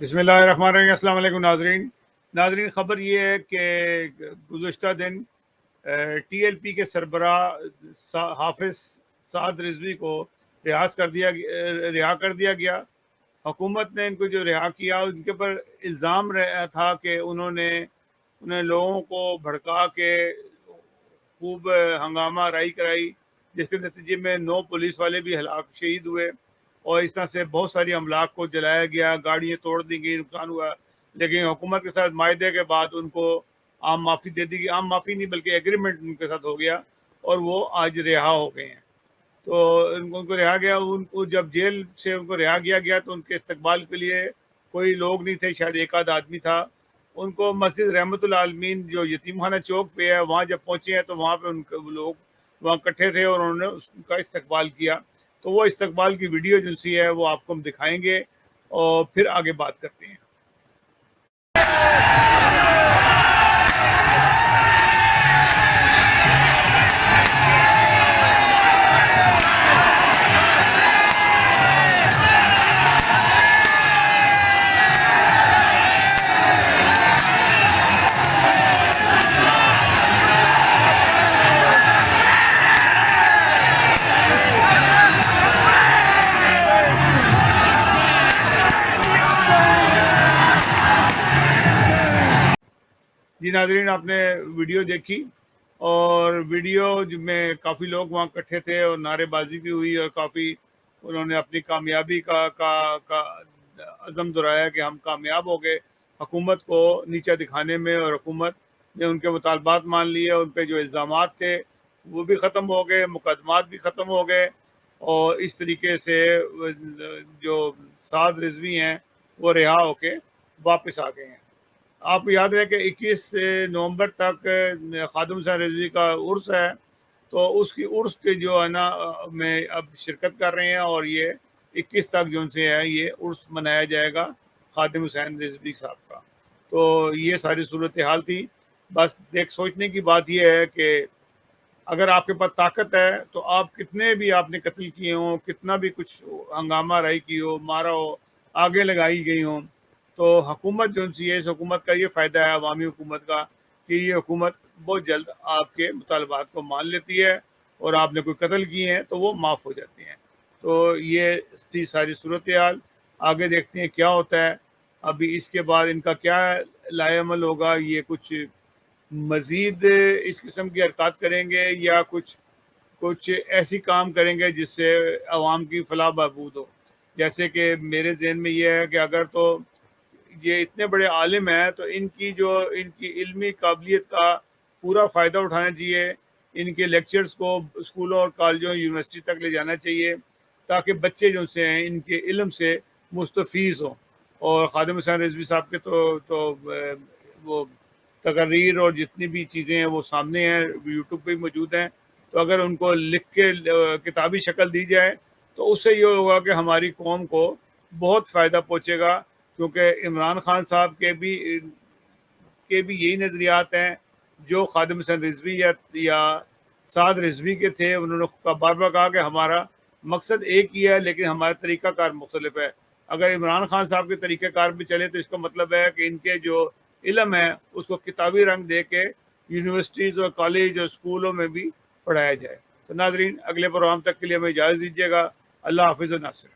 بسم اللہ الرحمن الرحیم۔ السلام علیکم ناظرین، خبر یہ ہے کہ گزشتہ دن ٹی ایل پی کے سربراہ حافظ سعد رضوی کو رہا کر دیا گیا۔ حکومت نے ان کو جو رہا کیا، ان کے پر الزام رہا تھا کہ انہیں لوگوں کو بھڑکا کے خوب ہنگامہ آرائی کرائی، جس کے نتیجے میں 9 پولیس والے بھی شہید ہوئے، اور اس طرح سے بہت ساری املاک کو جلایا گیا، گاڑیاں توڑ دی گئی، نقصان ہوا۔ لیکن حکومت کے ساتھ معاہدے کے بعد ان کو عام معافی دے دی گئی، عام معافی نہیں بلکہ ایگریمنٹ ان کے ساتھ ہو گیا، اور وہ آج رہا ہو گئے ہیں۔ تو ان کو رہا گیا، ان کو جب جیل سے ان کو رہا کیا گیا تو ان کے استقبال کے لیے کوئی لوگ نہیں تھے، شاید ایک آدھ آدمی تھا۔ ان کو مسجد رحمت العالمین جو یتیم خانہ چوک پہ ہے، وہاں جب پہنچے ہیں تو وہاں پہ ان کے لوگ وہاں اکٹھے تھے اور انہوں نے ان کا استقبال کیا۔ تو وہ استقبال کی ویڈیو جو سی ہے وہ آپ کو ہم دکھائیں گے اور پھر آگے بات کرتے ہیں۔ جی ناظرین، آپ نے ویڈیو دیکھی، اور ویڈیو میں کافی لوگ وہاں اکٹھے تھے اور نعرے بازی بھی ہوئی، اور کافی انہوں نے اپنی کامیابی کا عزم دہرایا کہ ہم کامیاب ہو گئے حکومت کو نیچا دکھانے میں، اور حکومت نے ان کے مطالبات مان لیے، ان پہ جو الزامات تھے وہ بھی ختم ہو گئے، مقدمات بھی ختم ہو گئے، اور اس طریقے سے جو سعد رضوی ہیں وہ رہا ہو کے واپس آ گئے ہیں۔ آپ کو یاد ہے کہ 21 نومبر تک خادم حسین رضوی کا عرس ہے، تو اس کی عرس کے جو ہے نا میں اب شرکت کر رہے ہیں، اور یہ 21 تک جو سے ہے یہ عرس منایا جائے گا خادم حسین رضوی صاحب کا۔ تو یہ ساری صورتحال تھی۔ بس ایک سوچنے کی بات یہ ہے کہ اگر آپ کے پاس طاقت ہے تو آپ کتنے بھی آپ نے قتل کیے ہوں، کتنا بھی کچھ ہنگامہ رائی کی ہو، مارا ہو، آگے لگائی گئی ہوں، تو حکومت جو سی ہے، اس حکومت کا یہ فائدہ ہے عوامی حکومت کا کہ یہ حکومت بہت جلد آپ کے مطالبات کو مان لیتی ہے، اور آپ نے کوئی قتل کیے ہیں تو وہ معاف ہو جاتے ہیں۔ تو یہ تھی ساری صورتحال۔ آگے دیکھتے ہیں کیا ہوتا ہے۔ ابھی اس کے بعد ان کا کیا لائے عمل ہوگا، یہ کچھ مزید اس قسم کی حرکات کریں گے یا کچھ ایسی کام کریں گے جس سے عوام کی فلاح بہبود ہو۔ جیسے کہ میرے ذہن میں یہ ہے کہ اگر تو یہ اتنے بڑے عالم ہیں تو ان کی علمی قابلیت کا پورا فائدہ اٹھانا چاہیے، ان کے لیکچرز کو اسکولوں اور کالجوں یونیورسٹی تک لے جانا چاہیے، تاکہ بچے جو سے ہیں ان کے علم سے مستفیض ہوں۔ اور خادم حسین رضوی صاحب کے تو وہ تقریر اور جتنی بھی چیزیں ہیں وہ سامنے ہیں، یوٹیوب پہ بھی موجود ہیں۔ تو اگر ان کو لکھ کے کتابی شکل دی جائے تو اس سے یہ ہوگا کہ ہماری قوم کو بہت فائدہ پہنچے گا، کیونکہ عمران خان صاحب کے بھی یہی نظریات ہیں جو خادم حسین رضوی یا سعد رضوی کے تھے۔ انہوں نے بار بار کہا کہ ہمارا مقصد ایک ہی ہے لیکن ہمارا طریقہ کار مختلف ہے۔ اگر عمران خان صاحب کے طریقہ کار بھی چلے تو اس کا مطلب ہے کہ ان کے جو علم ہے اس کو کتابی رنگ دے کے یونیورسٹیز اور کالج اور اسکولوں میں بھی پڑھایا جائے۔ تو ناظرین، اگلے پروگرام تک کے لیے ہمیں اجازت دیجیے گا۔ اللہ حافظ و ناصر۔